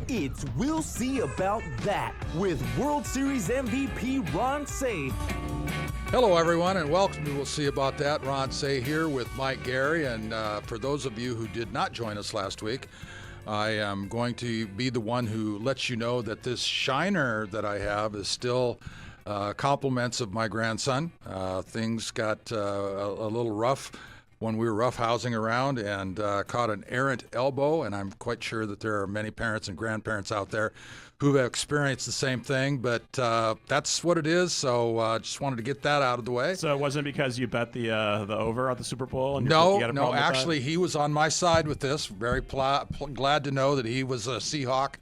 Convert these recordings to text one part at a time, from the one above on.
It's We'll See About That with World Series MVP Ron Cey. Hello, everyone, and welcome to We'll See About That. Ron Cey here with Mike Gary. And for those of you who did not join us last week, I am going to be the one who lets you know that this shiner that I have is still compliments of my grandson. Things got a little rough when we were roughhousing around and caught an errant elbow, and I'm quite sure that there are many parents and grandparents out there who have experienced the same thing, but that's what it is, so just wanted to get that out of the way. So it wasn't because you bet the over at the Superbowl? And No, you had a problem with actually, that? he was on my side with this. Very glad to know that he was a Seahawk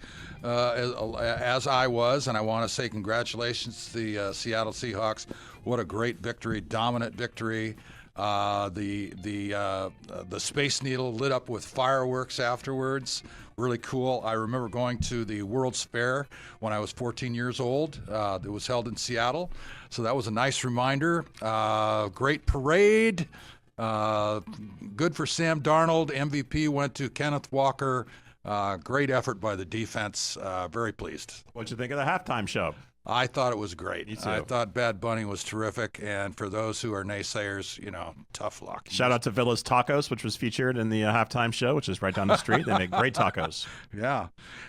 as I was, and I want to say congratulations to the Seattle Seahawks. What a great victory, dominant victory. The Space Needle lit up with fireworks afterwards. Really cool. I remember going to the World's Fair when I was 14 years old. It was held in Seattle, so that was a nice reminder. Great parade. Good for Sam Darnold. MVP went to Kenneth Walker. Great effort by the defense. Very pleased. What'd you think of the halftime show? I thought it was great. Me too. I thought Bad Bunny was terrific, and for those who are naysayers, tough luck. Shout out to Villa's Tacos, which was featured in the halftime show, which is right down the street. They make great tacos. Yeah.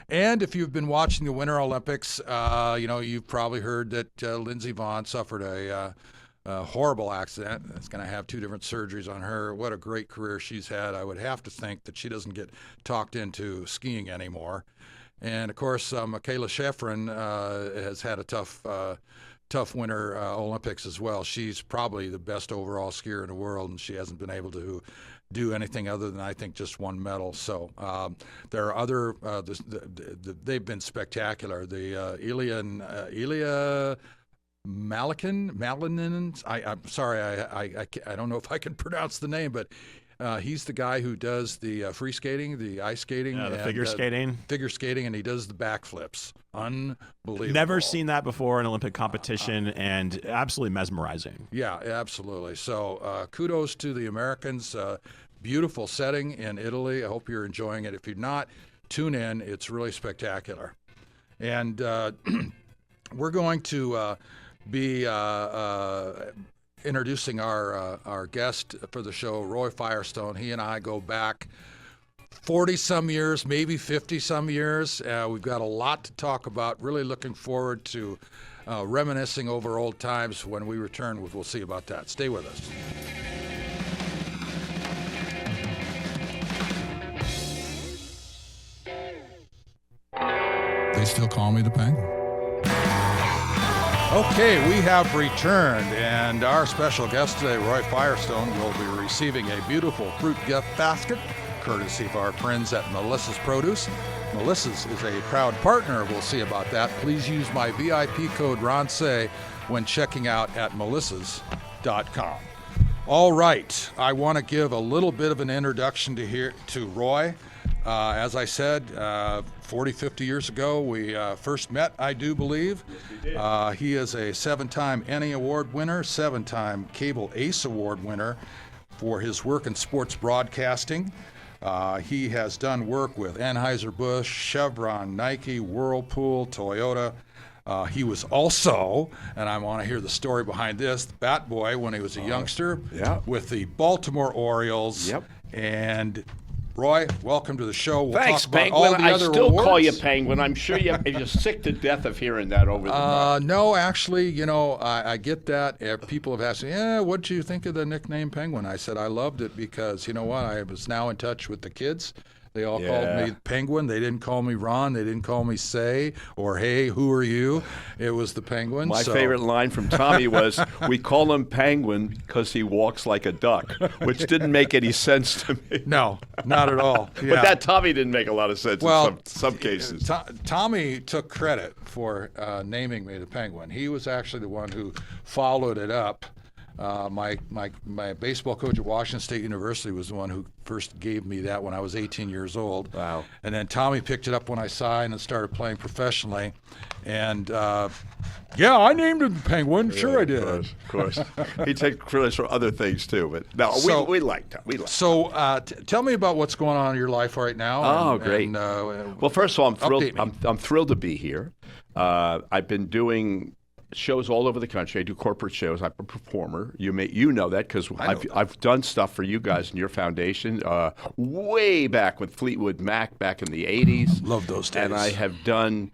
And if you've been watching the Winter Olympics, you've probably heard that Lindsey Vonn suffered a horrible accident. It's going to have 2 different surgeries on her. What a great career she's had. I would have to think that she doesn't get talked into skiing anymore. And, of course, Michaela Schifrin has had a tough winter Olympics as well. She's probably the best overall skier in the world, and she hasn't been able to do anything other than, I think, just one medal. So there are other they've been spectacular. The Ilya Malinin. I'm sorry, I don't know if I can pronounce the name, but he's the guy who does the free skating, the ice skating, the figure skating. Figure skating, and he does the backflips. Unbelievable. Never seen that before in Olympic competition, and absolutely mesmerizing. Yeah, absolutely. So kudos to the Americans. Beautiful setting in Italy. I hope you're enjoying it. If you're not, tune in. It's really spectacular. And we're going to be introducing our guest for the show, Roy Firestone. He and I go back 40-some years, maybe 50-some years. We've got a lot to talk about. Really looking forward to reminiscing over old times when we return with We'll See About That. Stay with us. They still call me the Penguin. Okay, we have returned, and our special guest today, Roy Firestone, will be receiving a beautiful fruit gift basket, courtesy of our friends at Melissa's Produce. Melissa's is a proud partner. We'll see about that. Please use my VIP code RONCE when checking out at melissas.com. All right, I want to give a little bit of an introduction to Roy. As I said, 40, 50 years ago, we first met, I do believe. Yes, he is a 7-time Emmy Award winner, 7-time Cable Ace Award winner for his work in sports broadcasting. He has done work with Anheuser-Busch, Chevron, Nike, Whirlpool, Toyota. He was also, and I want to hear the story behind this, the bat boy when he was a youngster with the Baltimore Orioles. Yep. And Roy, welcome to the show. We'll Thanks, talk about Penguin. all the I other still awards. call you Penguin. I'm sure you're sick to death of hearing that over the month. No, actually, I get that. People have asked me, what did you think of the nickname Penguin? I said I loved it because, you know what, I was now in touch with the kids. They all called me Penguin. They didn't call me Ron. They didn't call me Say or Hey, who are you? It was the Penguin. My favorite line from Tommy was, we call him Penguin because he walks like a duck, which didn't make any sense to me. No, not at all. Yeah. But that Tommy didn't make a lot of sense in some cases. Tommy took credit for naming me the Penguin. He was actually the one who followed it up My baseball coach at Washington State University was the one who first gave me that when I was 18 years old. Wow. And then Tommy picked it up when I signed and started playing professionally. And yeah, I named him Penguin. Sure, I did. Of course. He takes credit for other things too, but no, So- we like that. We like. So tell me about what's going on in your life right now. Oh, and- great. and, Well, first of all, I'm thrilled. update me. I'm thrilled to be here. I've been doing shows all over the country. I do corporate shows. I'm a performer. You know that because I've done stuff for you guys in your foundation way back with Fleetwood Mac back in the '80s. Love those days. And I have done,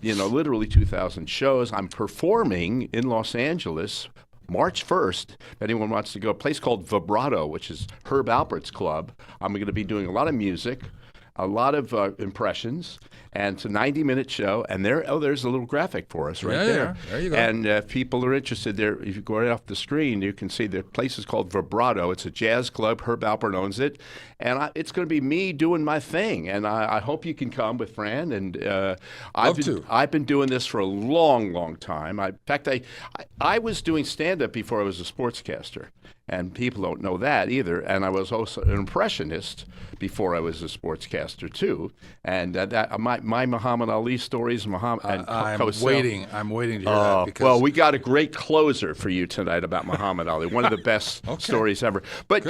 literally 2,000 shows. I'm performing in Los Angeles. March 1st, if anyone wants to go, a place called Vibrato, which is Herb Alpert's club. I'm going to be doing a lot of music, a lot of impressions, and it's a 90-minute show. And there's a little graphic for us right there. Yeah, there you go. And if people are interested there, if you go right off the screen, you can see the place is called Vibrato. It's a jazz club. Herb Alpert owns it. And it's going to be me doing my thing. And I hope you can come with Fran. And I've been doing this for a long, long time. In fact, I was doing stand-up before I was a sportscaster. And people don't know that either. And I was also an impressionist before I was a sportscaster too. And my Muhammad Ali stories, I'm Cosell. waiting to hear that. Because Well, we got a great closer for you tonight about Muhammad Ali. One of the best stories ever. But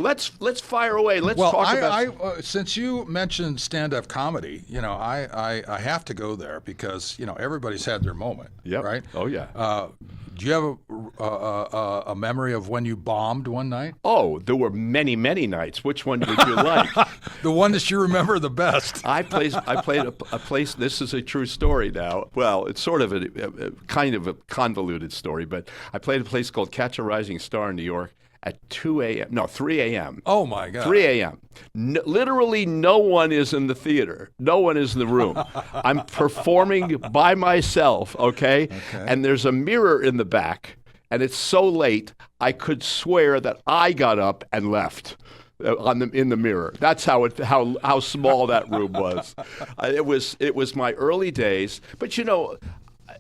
let's fire away. Let's talk about. Since you mentioned stand-up comedy, I have to go there because everybody's had their moment. Yep. Right. Oh yeah. Do you have a memory of when you bombed one night? Oh, there were many, many nights. Which one would you like? The one that you remember the best. I played a place. This is a true story now. Well, it's sort of a kind of a convoluted story, but I played a place called Catch a Rising Star in New York at 3 a.m. Oh my God. 3 a.m. Literally no one is in the theater. No one is in the room. I'm performing by myself, okay? And there's a mirror in the back, and it's so late, I could swear that I got up and left. In the mirror. That's how small that room was. It was my early days. But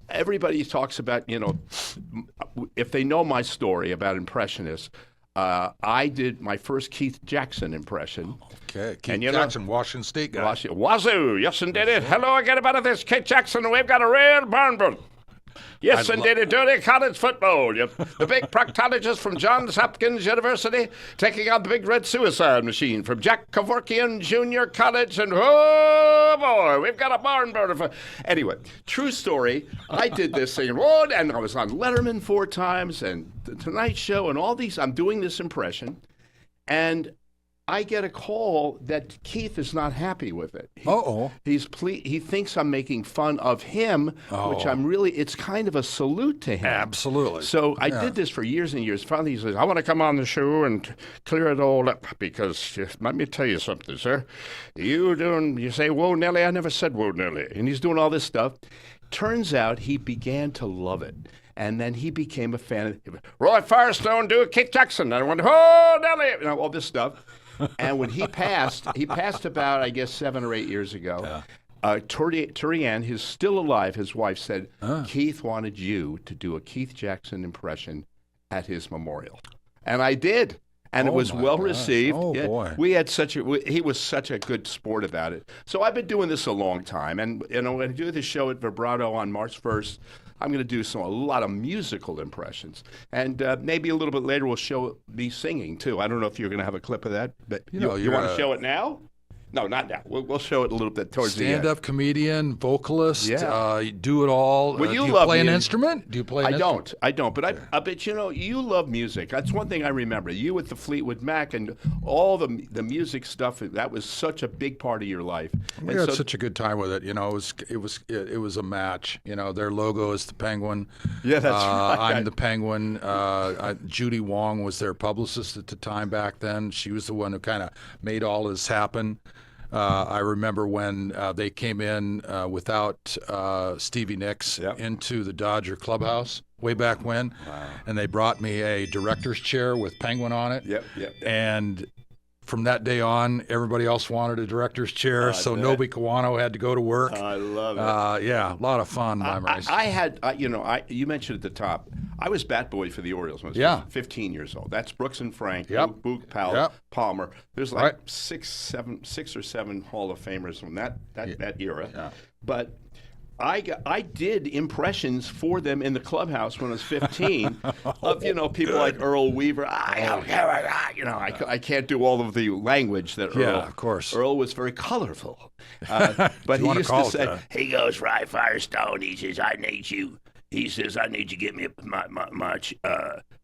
everybody talks about if they know my story about impressionists. I did my first Keith Jackson impression. Okay, Keith Jackson, Washington State guy. Wazoo, yes indeed. Hello again about this, Keith Jackson. We've got a real barn burner. Yes, indeed, dirty college football. The big proctologist from Johns Hopkins University taking on the big red suicide machine from Jack Kevorkian Junior College. And oh, boy, we've got a barn burner. Anyway, true story. I did this thing, and I was on Letterman 4 times and The Tonight Show and all these. I'm doing this impression. And I get a call that Keith is not happy with it. He thinks I'm making fun of him, which it's kind of a salute to him. Absolutely. So I did this for years and years. Finally, he says, I want to come on the show and clear it all up because let me tell you something, sir. You say, whoa, Nelly. I never said whoa, Nelly. And he's doing all this stuff. Turns out he began to love it. And then he became a fan of Roy Firestone do Keith Jackson. And I went, oh, Nelly, all this stuff. And when he passed about, I guess, 7 or 8 years ago. Turianne, who's still alive, his wife said, Keith wanted you to do a Keith Jackson impression at his memorial. And I did. And it was well received. Oh, boy. He was such a good sport about it. So I've been doing this a long time. And, when I do the show at Vibrato on March 1st, I'm going to do a lot of musical impressions. And maybe a little bit later we'll show me singing, too. I don't know if you're going to have a clip of that. But you want to show it now? No, not now. We'll show it a little bit towards the end. Stand-up comedian, vocalist, do it all. Well, do you love play an music. instrument? Do you play an instrument? I don't. But I bet you love music. That's one thing I remember. You with the Fleetwood Mac and all the music stuff. That was such a big part of your life. We had such a good time with it. It was a match. Their logo is the penguin. Yeah, that's right. I'm the penguin. Judy Wong was their publicist at the time back then. She was the one who kind of made all this happen. I remember when they came in without Stevie Nicks into the Dodger clubhouse way back when, and they brought me a director's chair with Penguin on it. Yep. And from that day on, everybody else wanted a director's chair, so Nobi Kawano had to go to work. I love it. A lot of fun memories. You mentioned at the top, I was bat boy for the Orioles when I was 15 years old. That's Brooks and Frank, Boog, Powell, Palmer. There's like six or seven Hall of Famers from that era. Yeah. But I did impressions for them in the clubhouse when I was 15 of, people like Earl Weaver. I can't do all of the language that Earl. Yeah, of course. Earl was very colorful. But he used to say, he goes, Rye Firestone, he says, I need you to get me my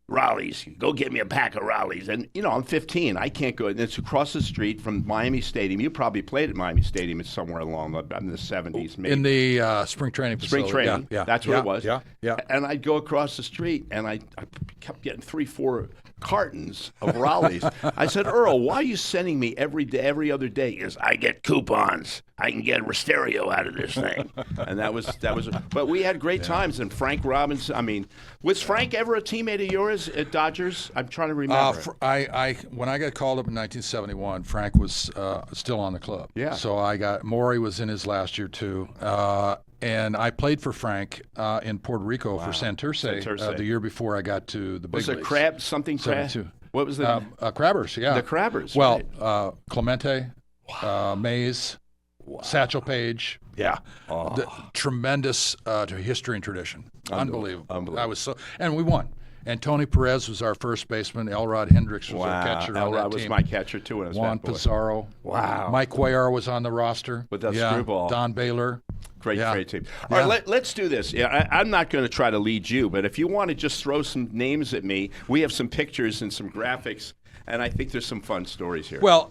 Raleighs. Go get me a pack of Raleighs. And, I'm 15. I can't go. And it's across the street from Miami Stadium. You probably played at Miami Stadium. It's somewhere along in the 70s, maybe. In the spring training facility. Spring training. Yeah. That's what it was. Yeah. And I'd go across the street, and I kept getting 3-4 cartons of Raleighs. I said, Earl, why are you sending me every other day? He goes, I get coupons. I can get Rasterio out of this thing. And that was. But we had great times. And Frank Robbins, was Frank ever a teammate of yours at Dodgers? I'm trying to remember. When I got called up in 1971, Frank was still on the club. Yeah. So Maury was in his last year too. And I played for Frank in Puerto Rico for Santurce the year before I got to the big leagues. Was it Crab? Something Crab? What was the Crabbers? Yeah. The Crabbers. Well, right. Clemente, Mays, Satchel Paige. Yeah. Tremendous history and tradition. Unbelievable. I was and we won. And Tony Perez was our first baseman. Elrod Hendricks was our catcher. Elrod was my catcher too. When I was Juan Pizarro. Wow. Mike Cuellar was on the roster. With that screwball. Don Baylor. Great team. All right, let's do this. Yeah, I'm not going to try to lead you, but if you want to just throw some names at me, we have some pictures and some graphics. And I think there's some fun stories here. Well,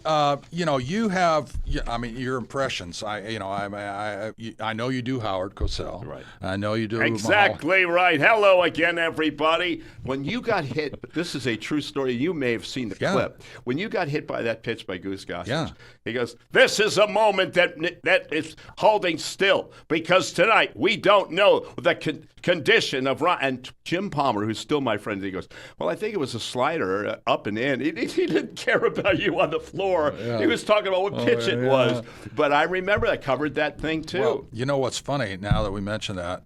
you have, your impressions. I know you do Howard Cosell. Right. I know you do. Exactly right. Hello again, everybody. When you got hit, this is a true story. You may have seen the clip. When you got hit by that pitch by Goose Gossage, he goes, "This is a moment that is holding still because tonight we don't know the condition of Ron." And Jim Palmer, who's still my friend, he goes, "Well, I think it was a slider up and in." He didn't care about you on the floor. Yeah. He was talking about what pitch it was. But I remember I covered that thing too. Well, you know what's funny now that we mention that?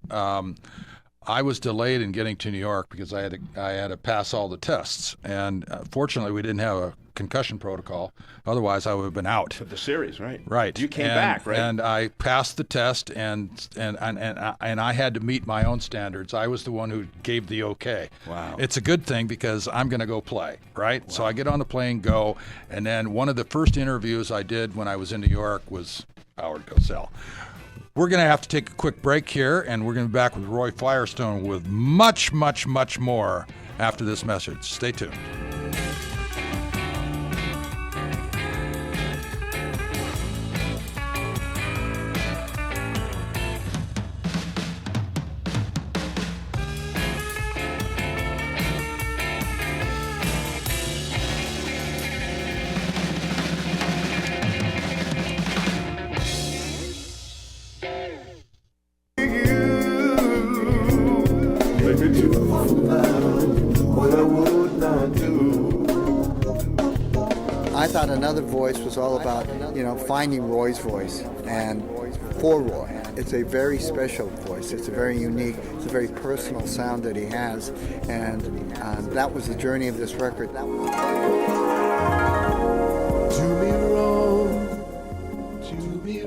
I was delayed in getting to New York because I had to pass all the tests, and fortunately we didn't have a concussion protocol. Otherwise, I would have been out. For the series, right? Right. You came back, right? And I passed the test, and I had to meet my own standards. I was the one who gave the okay. Wow. It's a good thing because I'm going to go play, right? Wow. So I get on the plane, go, and then one of the first interviews I did when I was in New York was Howard Cosell. We're going to have to take a quick break here, and we're going to be back with Roy Firestone with much, much, much more after this message. Stay tuned. I thought Another Voice was all about, finding Roy's voice and for Roy. It's a very special voice. It's a very unique, it's a very personal sound that he has. And that was the journey of this record.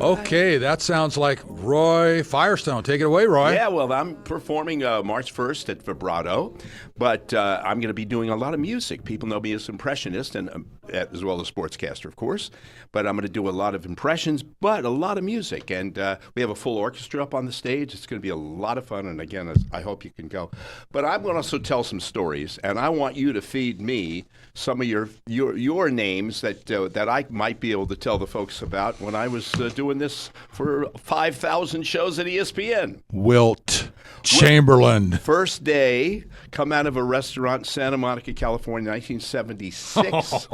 Okay, that sounds like Roy Firestone. Take it away, Roy. Yeah, well, I'm performing March 1st at Vibrato, but I'm going to be doing a lot of music. People know me as impressionist, and as well as sportscaster, of course. But I'm going to do a lot of impressions, but a lot of music. And we have a full orchestra up on the stage. It's going to be a lot of fun, and again, I hope you can go. But I'm going to also tell some stories, and I want you to feed me some of your names that I might be able to tell the folks about when I was doing this for 5,000 shows at ESPN. Wilt Chamberlain. First day, come out of a restaurant in Santa Monica, California, 1976,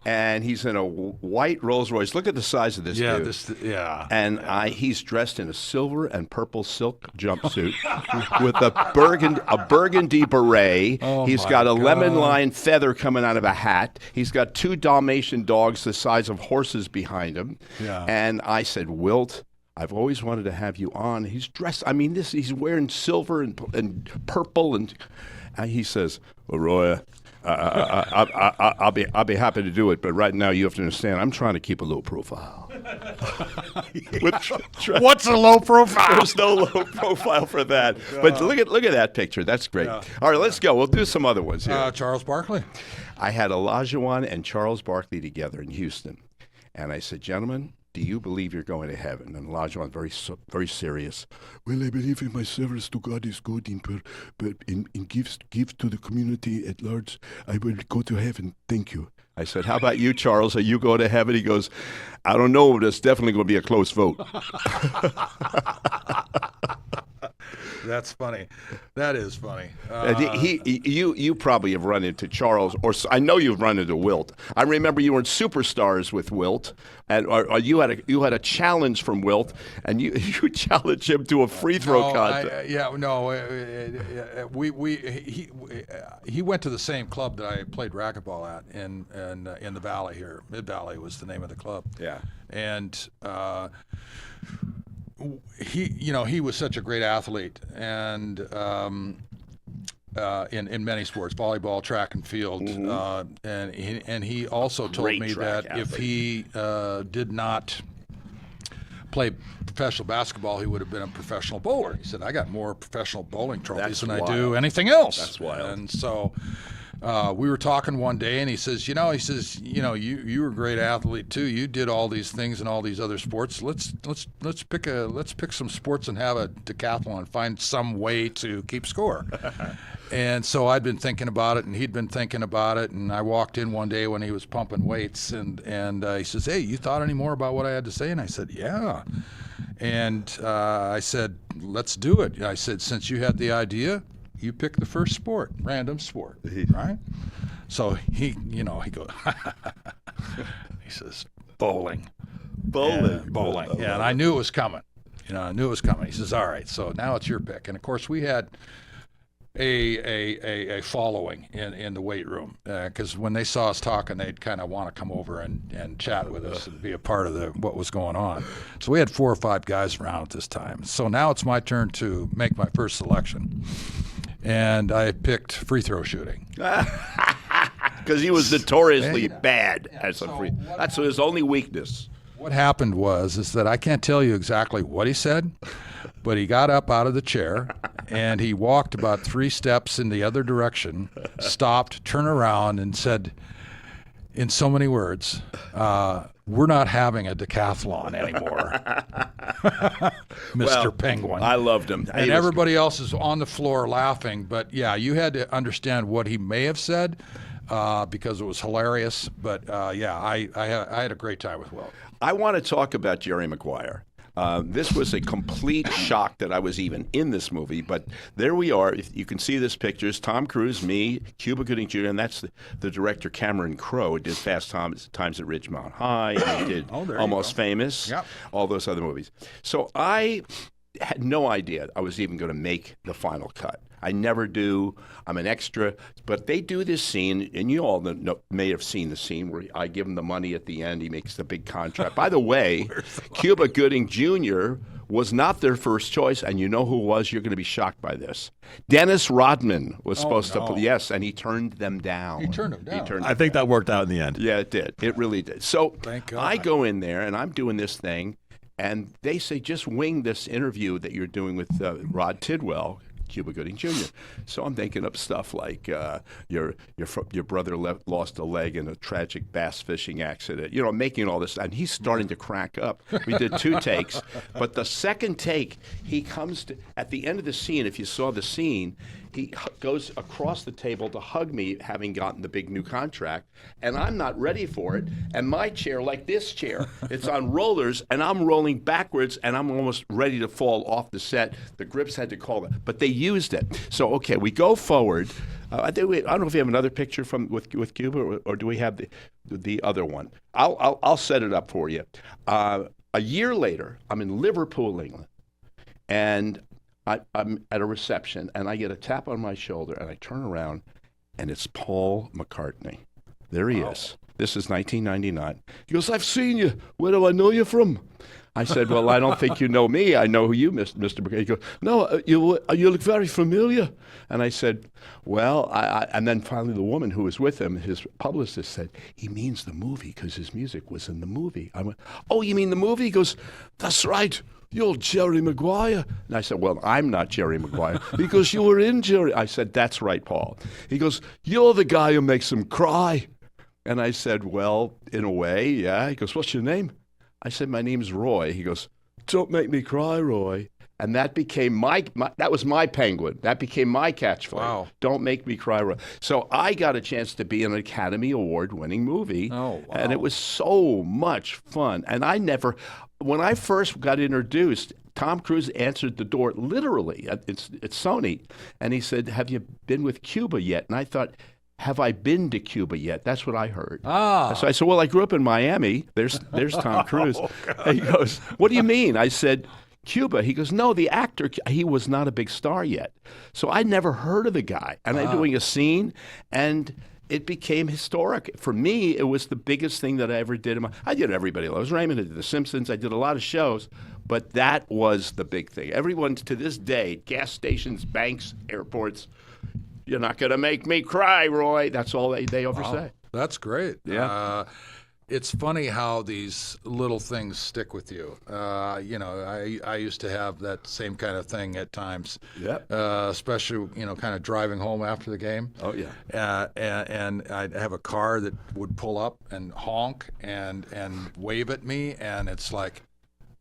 and he's in a white Rolls Royce. Look at the size of this dude. And he's dressed in a silver and purple silk jumpsuit with a burgundy beret. He's got a lemon-lime feather coming out of a hat. He's got 2 Dalmatian dogs the size of horses behind him. Yeah. And I said, Wilt, I've always wanted to have you on. He's dressed. I mean, he's wearing silver and purple, and he says, well, Roy, I'll be happy to do it, but right now you have to understand, I'm trying to keep a low profile. What's a low profile? There's no low profile for that. But look at that picture. That's great. Yeah. All right, let's go. We'll do some other ones here. Charles Barkley. I had Olajuwon and Charles Barkley together in Houston, and I said, gentlemen, do you believe you're going to heaven? And Olajuwon, very serious. Well, I believe in my service to God is good, but in gifts to the community at large, I will go to heaven. Thank you. I said, how about you, Charles? Are you going to heaven? He goes, I don't know, but it's definitely going to be a close vote. That's funny. That is funny. You probably have run into Charles, or I know you've run into Wilt. I remember you were in Superstars with Wilt, and or you had a challenge from Wilt, and you challenged him to a free throw contest. He went to the same club that I played racquetball at in the Valley here. Mid Valley was the name of the club. Yeah, and. He was such a great athlete, and in many sports, volleyball, track and field, and he also told me that athlete. If he did not play professional basketball, he would have been a professional bowler. He said, I got more professional bowling trophies than I do anything else. That's wild. And so we were talking one day, and he says, you were a great athlete too. You did all these things in all these other sports. Let's pick some sports and have a decathlon. Find some way to keep score. And so I'd been thinking about it, and he'd been thinking about it. And I walked in one day when he was pumping weights, and he says, "Hey, you thought any more about what I had to say?" And I said, "Yeah." And I said, "Let's do it." I said, "Since you had the idea, you pick the first sport, random sport, right?" So he goes, he says, bowling. Bowling. Yeah, and I knew it was coming. I knew it was coming. He says, all right, so now it's your pick. And of course, we had a following in the weight room, because when they saw us talking, they'd kind of want to come over and chat with us and be a part of what was going on. So we had 4 or 5 guys around at this time. So now it's my turn to make my first selection. And I picked free throw shooting. Because he was notoriously bad as a free. That's his only weakness. What happened is that I can't tell you exactly what he said, but he got up out of the chair and he walked about 3 steps in the other direction, stopped, turned around, and said, in so many words, we're not having a decathlon anymore. Mr. Penguin. I loved him. And everybody else is on the floor laughing. But, yeah, you had to understand what he may have said because it was hilarious. But, I had a great time with Will. I want to talk about Jerry Maguire. This was a complete shock that I was even in this movie, but there we are. You can see this picture. It's Tom Cruise, me, Cuba Gooding Jr., and that's the director Cameron Crowe. He did Fast Times at Ridgemont High, and he did Almost Famous, all those other movies. So I had no idea I was even going to make the final cut. I never do. I'm an extra. But they do this scene, and you all may have seen the scene where I give him the money at the end. He makes the big contract. By the way, Cuba Gooding Jr. was not their first choice, and you know who was? You're going to be shocked by this. Dennis Rodman was supposed to play. Yes, and he turned them down. He turned them down. I think that worked out in the end. Yeah, it did. It really did. So Thank God. I go in there, and I'm doing this thing, and they say, just wing this interview that you're doing with Rod Tidwell, Cuba Gooding Jr. So I'm thinking up stuff like your brother lost a leg in a tragic bass fishing accident. Making all this, and he's starting to crack up. We did 2 takes, but the second take, he comes to at the end of the scene. If you saw the scene, he goes across the table to hug me, having gotten the big new contract, and I'm not ready for it. And my chair, like this chair, it's on rollers, and I'm rolling backwards, and I'm almost ready to fall off the set. The grips had to call it, but they used it. So okay, we go forward. I don't know if you have another picture with Cuba, or do we have the other one? I'll set it up for you. A year later, I'm in Liverpool, England, and I'm at a reception, and I get a tap on my shoulder, and I turn around, and it's Paul McCartney. There he is. This is 1999. He goes, "I've seen you. Where do I know you from?" I said, well, I don't think you know me. I know who you, Mr. McGuire. He goes, no, you look very familiar. And I said, well, and then finally the woman who was with him, his publicist, said, he means the movie because his music was in the movie. I went, oh, you mean the movie? He goes, that's right. You're Jerry Maguire. And I said, well, I'm not Jerry Maguire. He goes, you were in Jerry. I said, that's right, Paul. He goes, you're the guy who makes him cry. And I said, well, in a way, yeah. He goes, what's your name? I said, my name's Roy. He goes, don't make me cry, Roy. And that became that was my penguin. That became my catchphrase. Wow. Don't make me cry, Roy. So I got a chance to be in an Academy Award-winning movie. Oh, wow. And it was so much fun. And when I first got introduced, Tom Cruise answered the door literally. It's Sony. And he said, have you been with Cuba yet? And I thought, have I been to Cuba yet? That's what I heard. So I said, well, I grew up in Miami. There's Tom Cruise. And he goes, what do you mean? I said, Cuba. He goes, no, the actor, he was not a big star yet. So I'd never heard of the guy. And I'm doing a scene, and it became historic. For me, it was the biggest thing that I ever did. I did Everybody Loves Raymond. I did The Simpsons. I did a lot of shows. But that was the big thing. Everyone, to this day, gas stations, banks, airports, you're not going to make me cry, Roy. That's all they ever say. That's great. Yeah. It's funny how these little things stick with you. I used to have that same kind of thing at times. Yep. Especially, kind of driving home after the game. Oh, yeah. And I'd have a car that would pull up and honk and wave at me, and it's like,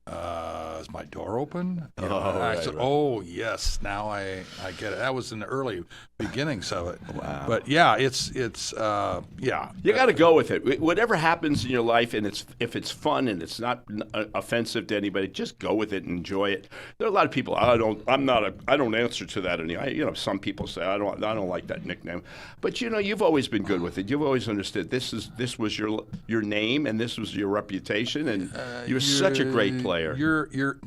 is my door open? I said, oh, yes, now I get it. That was in the early beginnings of it. Wow. But, yeah, it's You got to go with it. Whatever happens in your life, and if it's fun and it's not offensive to anybody, just go with it and enjoy it. There are a lot of people, I don't answer to that anymore. Some people say, I don't like that nickname. But, you've always been good with it. You've always understood this was your name and this was your reputation, and you're such a great player.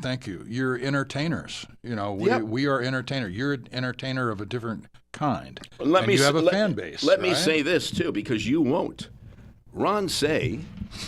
Thank you. You're entertainers. Yep. We are entertainers. You're an entertainer of a different kind. You have a fan base. Let me say this too, because you won't. Ron Say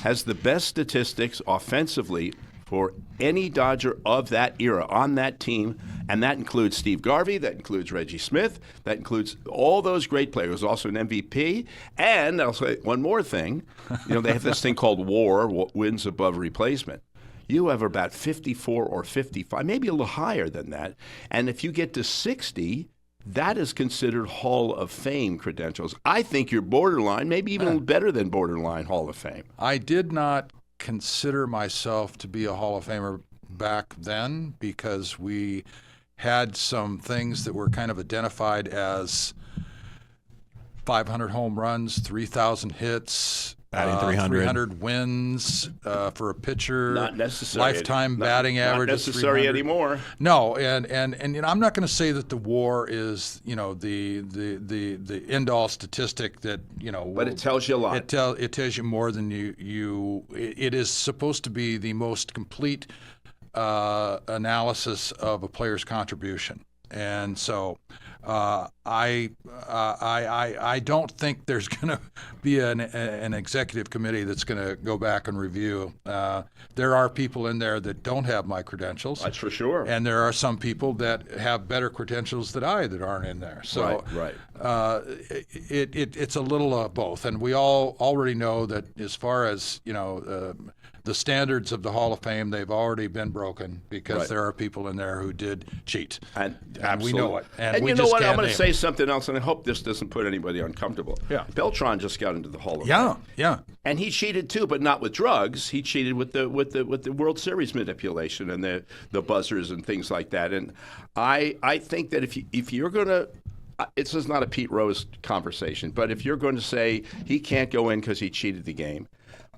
has the best statistics offensively for any Dodger of that era on that team, and that includes Steve Garvey, that includes Reggie Smith, that includes all those great players, also an MVP. And I'll say one more thing. They have this thing called WAR, wins above replacement. You have about 54 or 55, maybe a little higher than that. And if you get to 60, that is considered Hall of Fame credentials. I think you're borderline, maybe even better than borderline Hall of Fame. I did not consider myself to be a Hall of Famer back then because we had some things that were kind of identified as 500 home runs, 3,000 hits, batting 300 wins for a pitcher. Not necessary. Lifetime batting average. Not necessary anymore. No, and I'm not going to say that the WAR is the end all statistic that But it tells you a lot. It tells you more than you. It is supposed to be the most complete analysis of a player's contribution, and so. I don't think there's going to be an executive committee that's going to go back and review. There are people in there that don't have my credentials. That's for sure. And there are some people that have better credentials than I that aren't in there. So right. It's a little of both. And we all already know that as far as, the standards of the Hall of Fame, they've already been broken because there are people in there who did cheat. And we know it. And we you know just what? I'm can't going to name say it. something else, and I hope this doesn't put anybody uncomfortable. Yeah. Beltran just got into the Hall of Fame. Yeah. And he cheated too, but not with drugs. He cheated with the World Series manipulation and the buzzers and things like that. And I think that if you're going to, this is not a Pete Rose conversation, but if you're going to say he can't go in because he cheated the game,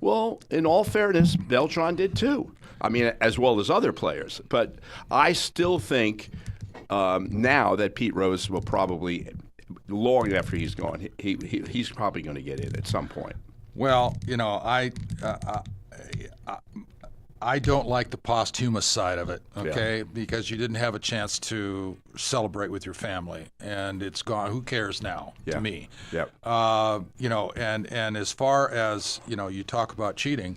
well, in all fairness, Beltran did too. I mean, as well as other players. But I still think now that Pete Rose will probably, long after he's gone, he's probably going to get in at some point. Well, I don't like the posthumous side of it, okay? Yeah. Because you didn't have a chance to celebrate with your family, and it's gone. Who cares now? To me, yeah. And as far as you talk about cheating,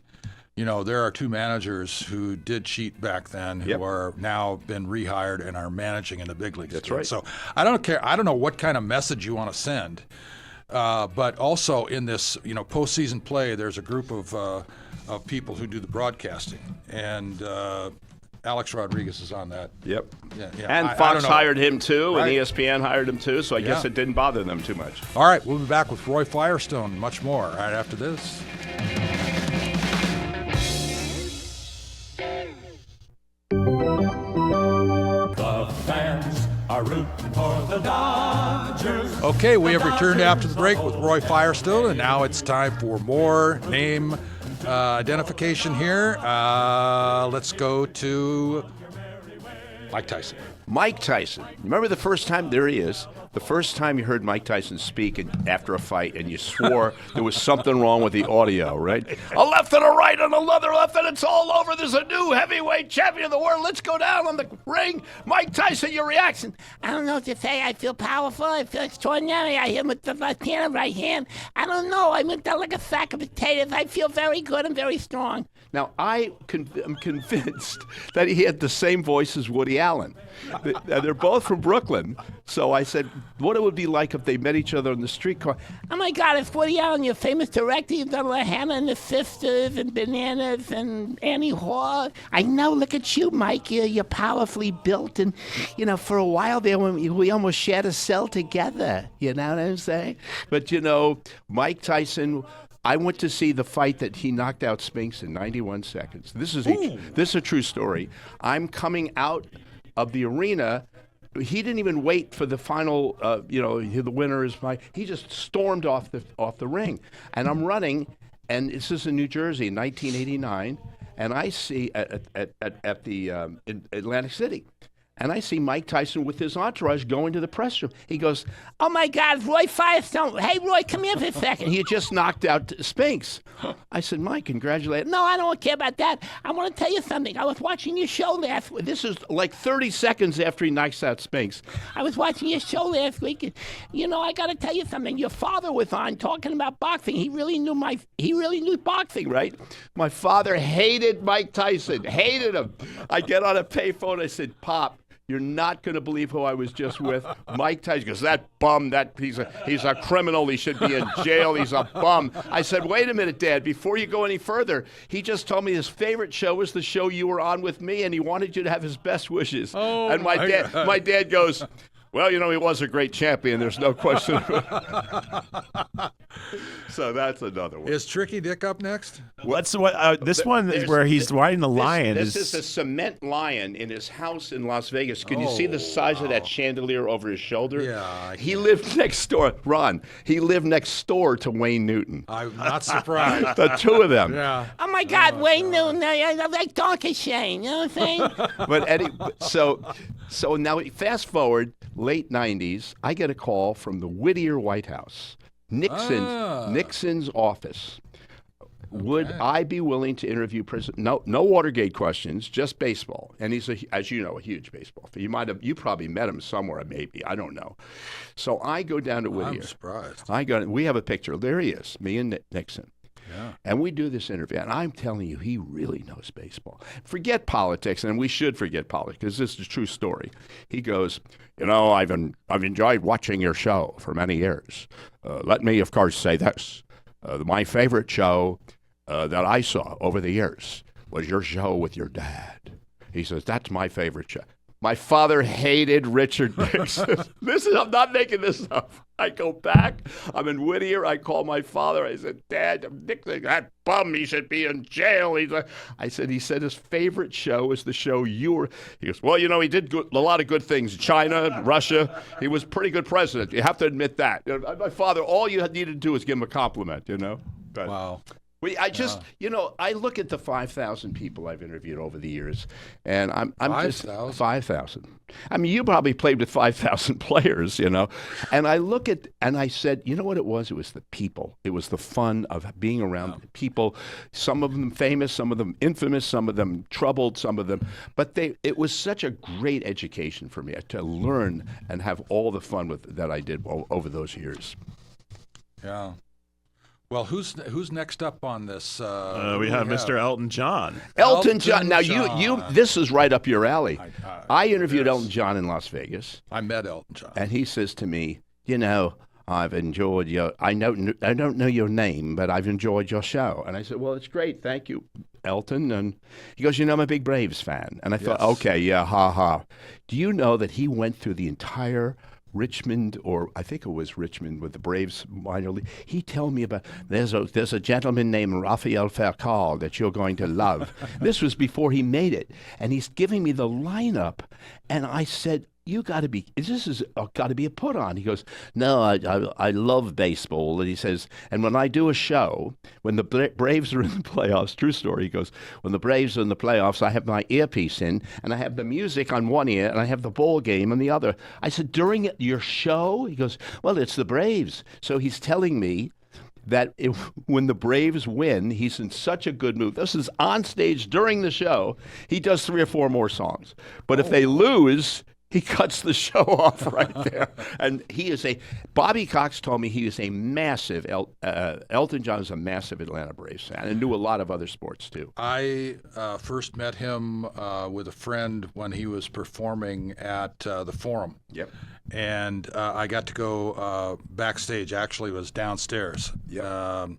there are 2 managers who did cheat back then who are now been rehired and are managing in the big leagues. That's right. So I don't care. I don't know what kind of message you want to send, but also in this, postseason play, there's a group of people who do the broadcasting, and Alex Rodriguez is on that. Yep. Yeah. And I Fox don't know. hired him too, Right. and ESPN hired him too, so I guess it didn't bother them too much. All right, we'll be back with Roy Firestone and much more right after this. The fans are rooting for the Dodgers. Okay, we have returned after the break with Roy Firestone, and now it's time for more name identification here. Let's go to Mike Tyson. Mike Tyson. Remember the first time? There he is. The first time you heard Mike Tyson speak after a fight and you swore there was something wrong with the audio, right? A left and a right and another left and it's all over. There's a new heavyweight champion of the world. Let's go down on the ring. Mike Tyson, your reaction. I don't know what to say. I feel powerful. I feel extraordinary. I hit him with the left hand and right hand. I don't know. I went down like a sack of potatoes. I feel very good and very strong. Now, I'm convinced that he had the same voice as Woody Allen. They're both from Brooklyn. So I said, what it would be like if they met each other in the streetcar. Oh, my God. It's Woody Allen, your famous director. You've done like Hannah and the Sisters and Bananas and Annie Hall. I know. Look at you, Mike. You're powerfully built. And, for a while there, we almost shared a cell together. You know what I'm saying? But, Mike Tyson... I went to see the fight that he knocked out Spinks in 91 seconds. This is a true story. I'm coming out of the arena. He didn't even wait for the final, the winner is Mike. He just stormed off the ring. And I'm running, and this is in New Jersey in 1989, and I see in Atlantic City. And I see Mike Tyson with his entourage going to the press room. He goes, oh, my God, Roy Firestone. Hey, Roy, come here for a second. he had just knocked out Spinks. I said, Mike, congratulations. No, I don't care about that. I want to tell you something. I was watching your show last week. This is like 30 seconds after he knocks out Spinks. I was watching your show last week, and, I got to tell you something. Your father was on talking about boxing. He really knew boxing, right? My father hated Mike Tyson, hated him. I get on a payphone. I said, Pop, you're not going to believe who I was just with. Mike Tyson. Because that bum, he's a criminal. He should be in jail. He's a bum. I said, wait a minute, Dad. Before you go any further, he just told me his favorite show was the show you were on with me, and he wanted you to have his best wishes. Oh, and my dad goes, well, he was a great champion. There's no question. So that's another one. Is Tricky Dick up next? This one is where he's riding the lion. This is a cement lion in his house in Las Vegas. Can you see the size of that chandelier over his shoulder? Yeah. He lived next door. Ron, he lived next door to Wayne Newton. I'm not surprised. The two of them. Yeah. Oh, my God, Wayne Newton. I like Donkey Shane. You know what I'm saying? But Eddie, so now fast forward, late 90s, I get a call from the Whittier White House. Nixon's office. Would I be willing to interview President? No Watergate questions, just baseball. And he's as you know, a huge baseball fan. You probably met him somewhere, maybe. I don't know. So I go down to Whittier. I'm surprised. We have a picture. There he is, me and Nixon. Yeah. And we do this interview, and I'm telling you, he really knows baseball. Forget politics, and we should forget politics because this is a true story. He goes, I've enjoyed watching your show for many years. Let me, of course, say this: my favorite show that I saw over the years was your show with your dad. He says that's my favorite show. My father hated Richard Nixon. I'm not making this up. I go back. I'm in Whittier. I call my father. I said, Dad, Nixon, that bum, he should be in jail. He said his favorite show is the show you were. He goes, well, he did a lot of good things. China, Russia. He was a pretty good president. You have to admit that. My father, all you needed to do was give him a compliment, But, Wow. I look at the 5,000 people I've interviewed over the years, and I'm 5,000? 5,000. I mean, you probably played with 5,000 players, And I look at, and I said, you know what it was? It was the people. It was the fun of being around people. Some of them famous, some of them infamous, some of them troubled, some of them. But it was such a great education for me to learn and have all the fun that I did over those years. Yeah. Well, who's next up on this? We have Mr. Elton John. Elton John. Now, John. you this is right up your alley. I interviewed Elton John in Las Vegas. I met Elton John. And he says to me, I've enjoyed I don't know your name, but I've enjoyed your show. And I said, well, it's great. Thank you, Elton. And he goes, I'm a big Braves fan. And I thought, okay, yeah, ha. Do you know that he went through the entire Richmond, or I think it was Richmond with the Braves minor league. He told me about there's a gentleman named Rafael Fercal that you're going to love. This was before he made it, and he's giving me the lineup, and I said, this is got to be a put on. He goes, no, I love baseball. And he says, and when I do a show, when the Braves are in the playoffs, true story, he goes, when the Braves are in the playoffs, I have my earpiece in, and I have the music on one ear, and I have the ball game on the other. I said, during your show? He goes, well, it's the Braves. So he's telling me that when the Braves win, he's in such a good mood. This is on stage during the show. He does 3 or 4 more songs. But if they lose, he cuts the show off right there. And Bobby Cox told me he is a massive, Elton John is a massive Atlanta Braves fan and knew a lot of other sports too. I first met him with a friend when he was performing at the Forum. Yep. And I got to go backstage. Actually, it was downstairs. Yep.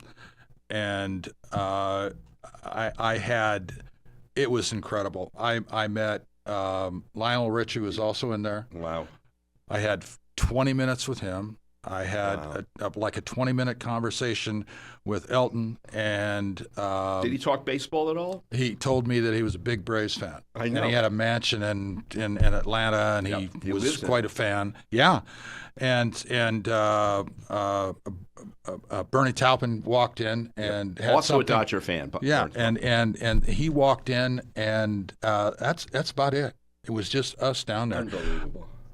And it was incredible. I met Lionel Richie was also in there. Wow. I had 20 minutes with him. I had a 20-minute conversation with Elton, and did he talk baseball at all? He told me that he was a big Braves fan. I know. And he had a mansion in Atlanta, and he was quite a fan. Yeah. And Bernie Taupin walked in and had also something. a Dodger fan. Yeah, and he walked in, and that's about it. It was just us down there.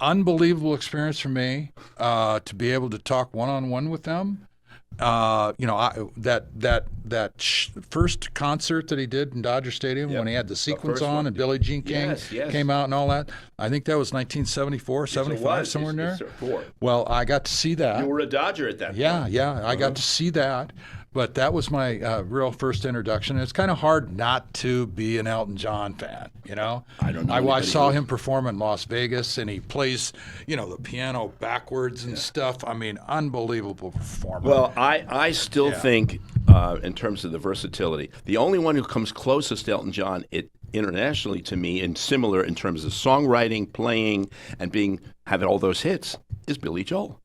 Unbelievable experience for me to be able to talk one-on-one with them. First concert that he did in Dodger Stadium when he had the sequence on and Billie Jean King came out and all that. I think that was 1974, 75, somewhere in there. Well, I got to see that. You were a Dodger at that point. Yeah, I got to see that. But that was my real first introduction. It's kind of hard not to be an Elton John fan, I don't know. I saw him perform in Las Vegas, and he plays, the piano backwards and stuff. I mean, unbelievable performer. Well, I still think, in terms of the versatility, the only one who comes closest to Elton John internationally to me, and similar in terms of songwriting, playing, and having all those hits, is Billy Joel.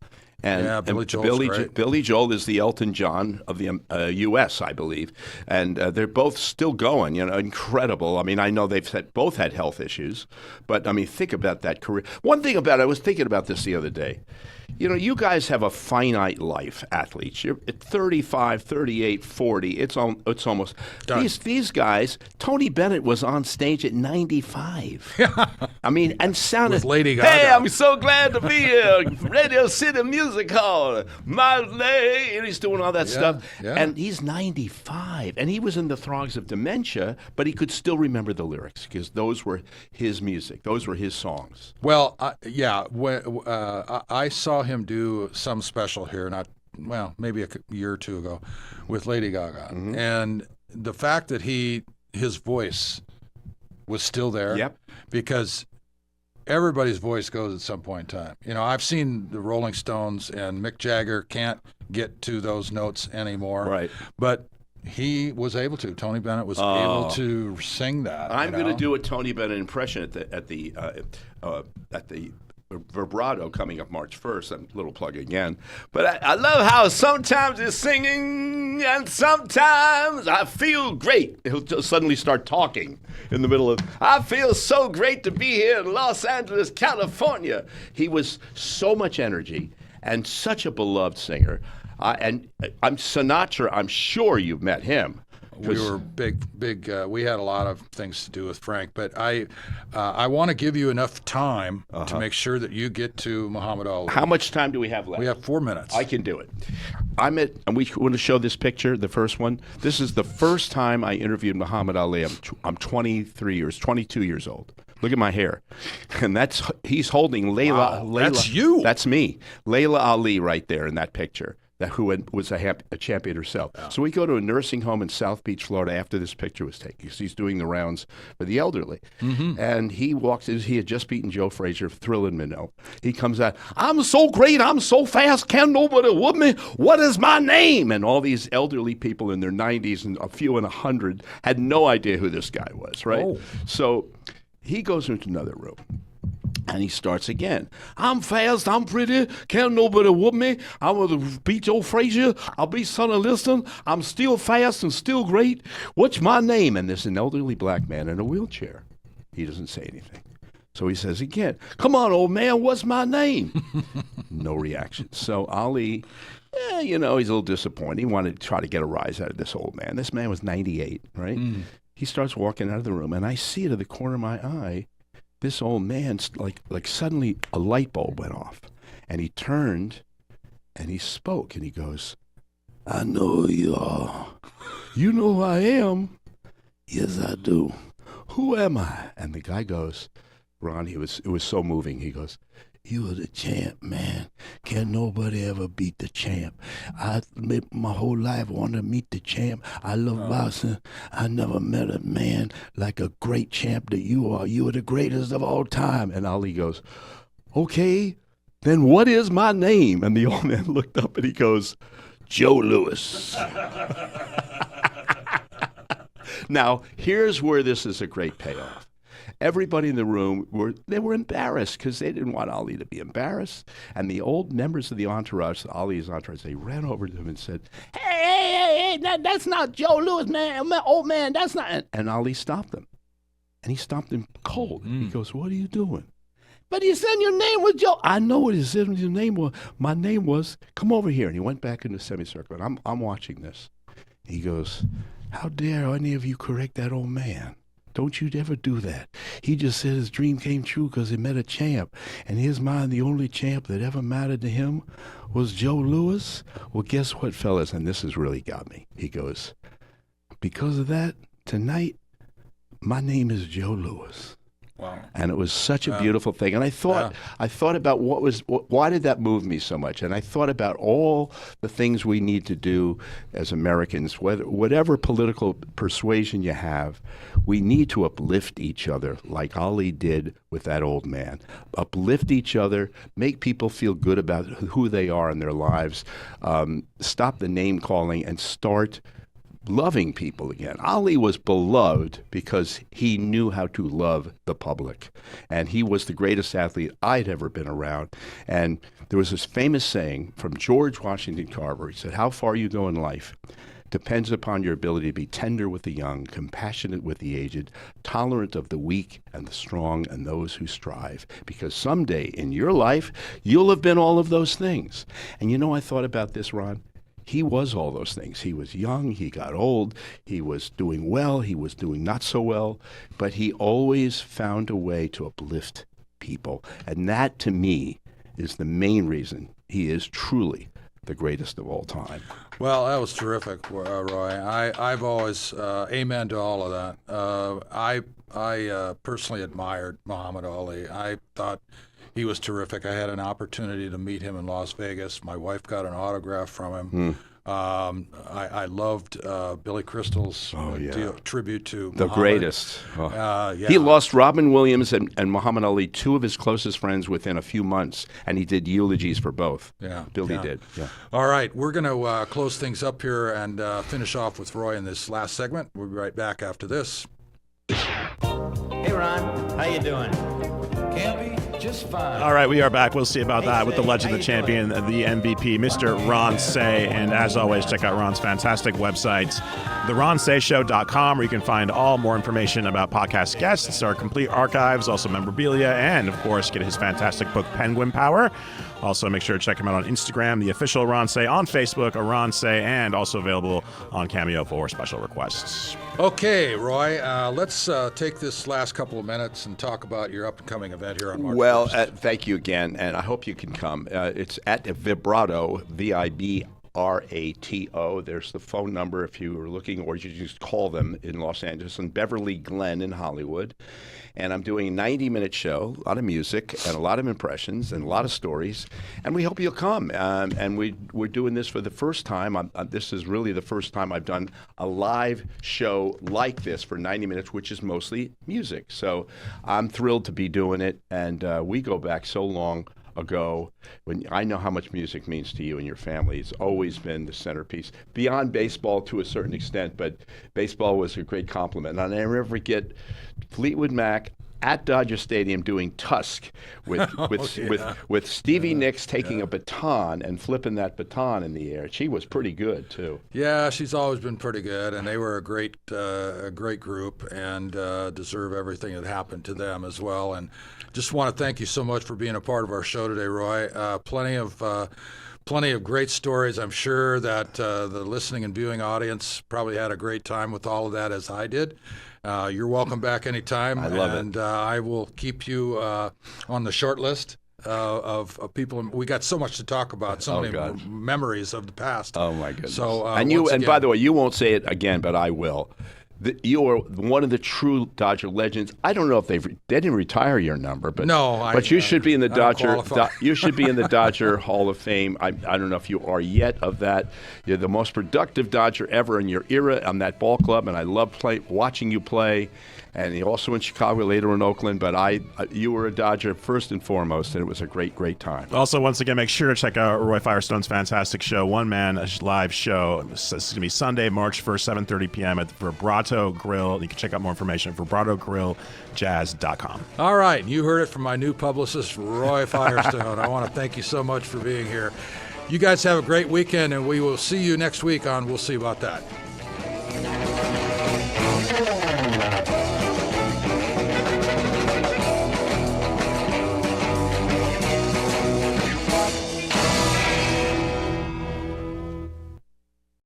And Billy Joel is the Elton John of the U.S., I believe, and they're both still going. Incredible. I mean, I know they've both had health issues, but I mean, think about that career. One thing I was thinking about this the other day. You guys have a finite life, athletes. You're at 35, 38, 40. It's almost done. These guys. Tony Bennett was on stage at 95. I mean, and sounded with Lady Gaga. Hey, I'm so glad to be here. Radio City Music Hall. My leg. And he's doing all that stuff. Yeah. And he's 95. And he was in the throes of dementia, but he could still remember the lyrics because those were his music. Those were his songs. Well, I saw him do some special here, maybe a year or two ago, with Lady Gaga, and the fact that his voice was still there, because everybody's voice goes at some point in time. I've seen the Rolling Stones, and Mick Jagger can't get to those notes anymore, right? But he was able to. Tony Bennett was able to sing that. I'm going to do a Tony Bennett impression at the vibrato coming up March 1st. A little plug again. But I love how sometimes he's singing and sometimes I feel great. He'll just suddenly start talking in the middle of, I feel so great to be here in Los Angeles, California. He was so much energy and such a beloved singer. And I'm Sinatra, I'm sure you've met him. We were big. We had a lot of things to do with Frank, but I want to give you enough time to make sure that you get to Muhammad Ali. How much time do we have left? We have 4 minutes. I can do it. And we want to show this picture, the first one. This is the first time I interviewed Muhammad Ali. I'm 22 years old. Look at my hair, and he's holding Layla. Wow, that's you. That's me, Layla Ali, right there in that picture. was a champion herself. Yeah. So we go to a nursing home in South Beach, Florida, after this picture was taken, because he's doing the rounds for the elderly. Mm-hmm. And he walks in. He had just beaten Joe Frazier, Thrillin' Minnow. He comes out, I'm so great, I'm so fast, can't nobody whoop me. What is my name? And all these elderly people in their 90s and a few in 100 had no idea who this guy was, right? Oh. So he goes into another room. And he starts again. I'm fast, I'm pretty, can't nobody whoop me. I'm going to beat Joe Frazier. I'll beat Sonny Liston. I'm still fast and still great. What's my name? And there's an elderly black man in a wheelchair. He doesn't say anything. So he says again, come on, old man, what's my name? No reaction. So Ali, he's a little disappointed. He wanted to try to get a rise out of this old man. This man was 98, right? Mm. He starts walking out of the room, and I see it at the corner of my eye. This old man, like suddenly a light bulb went off, and he turned, and he spoke, and he goes, I know you are. You know who I am? Yes, I do. Who am I? And the guy goes, Ron, it was so moving. He goes, you are the champ, man. Can't nobody ever beat the champ. I lived my whole life wanted to meet the champ. I love boxing. I never met a man like a great champ that you are. You are the greatest of all time. And Ali goes, okay, then what is my name? And the old man looked up and he goes, Joe Louis. Now, here's where this is a great payoff. Everybody in the room were embarrassed because they didn't want Ali to be embarrassed. And the old members of the entourage, Ali's entourage, they ran over to him and said, hey, that's not Joe Louis, man. Old man, that's not. And Ali stopped them. And he stopped them cold. Mm. He goes, what are you doing? But he said your name was Joe. I know what he said your name was. My name was, come over here. And he went back in the semicircle. And I'm watching this. He goes, how dare any of you correct that old man? Don't you ever do that. He just said his dream came true because he met a champ. And in his mind, the only champ that ever mattered to him was Joe Louis. Well, guess what, fellas? And this has really got me. He goes, because of that, tonight, my name is Joe Louis. Wow. And it was such a beautiful thing. And I thought about why did that move me so much? And I thought about all the things we need to do as Americans, whatever political persuasion you have, we need to uplift each other like Ali did with that old man. Uplift each other, make people feel good about who they are in their lives, stop the name calling and start loving people again. Ali was beloved because he knew how to love the public. And he was the greatest athlete I'd ever been around. And there was this famous saying from George Washington Carver. He said, how far you go in life depends upon your ability to be tender with the young, compassionate with the aged, tolerant of the weak and the strong and those who strive. Because someday in your life, you'll have been all of those things. And I thought about this, Ron. He was all those things. He was young, he got old, he was doing well, he was doing not so well, but he always found a way to uplift people. And that, to me, is the main reason he is truly the greatest of all time. Well, that was terrific, Roy. I've always, amen to all of that. I personally admired Muhammad Ali. I thought he was terrific. I had an opportunity to meet him in Las Vegas. My wife got an autograph from him. I loved Billy Crystal's tribute to the Muhammad. Greatest. He lost Robin Williams and Muhammad Ali, two of his closest friends, within a few months, and he did eulogies for both. Yeah, Billy did. Yeah. All right, we're going to close things up here and finish off with Roy in this last segment. We'll be right back after this. Hey, Ron. How you doing? Campy? Just fine. All right, we are back. We'll see about that with the legend, the champion, the MVP, Mr. Ron Say. And as always, check out Ron's fantastic website, theronsayshow.com, where you can find all more information about podcast guests, our complete archives, also memorabilia, and, of course, get his fantastic book, Penguin Power. Also, make sure to check him out on Instagram, the official Ron Say, on Facebook, a Ron Say, and also available on Cameo for special requests. Okay, Roy, let's take this last couple of minutes and talk about your upcoming event here on March 1st. Well, thank you again, and I hope you can come. It's at Vibrato, RATO. There's the phone number if you were looking, or you just call them in Los Angeles, and Beverly Glen in Hollywood. And I'm doing a 90-minute show, a lot of music and a lot of impressions and a lot of stories. And we hope you'll come. And we're doing this for the first time. This is really the first time I've done a live show like this for 90 minutes, which is mostly music. So I'm thrilled to be doing it. And we go back so long ago when I know how much music means to you and your family. It's always been the centerpiece, beyond baseball to a certain extent, but baseball was a great compliment. And I never forget Fleetwood Mac at Dodger Stadium doing Tusk with Stevie Nicks taking a baton and flipping that baton in the air. She was pretty good too. Yeah, she's always been pretty good, and they were a great group, and deserve everything that happened to them as well. And just want to thank you so much for being a part of our show today, Roy. Plenty of great stories. I'm sure that the listening and viewing audience probably had a great time with all of that, as I did. You're welcome back anytime. I love it. And I will keep you on the short list of people. We got so much to talk about, so many memories of the past. Oh, my goodness. So, and by the way, you won't say it again, but I will. You are one of the true Dodger legends. I don't know if they didn't retire your number, but you should be in the Dodger. You should be in the Dodger Hall of Fame. I don't know if you are yet of that. You're the most productive Dodger ever in your era on that ball club, and I love watching you play. And you're also in Chicago, later in Oakland. But you were a Dodger first and foremost, and it was a great, great time. Also, once again, make sure to check out Roy Firestone's fantastic show, One Man live show. It's going to be Sunday, March 1st, 7:30 p.m. at Vibrato Grill. You can check out more information at vibratogrilljazz.com. All right, you heard it from my new publicist, Roy Firestone. I want to thank you so much for being here. You guys have a great weekend, and we will see you next week on We'll See About That.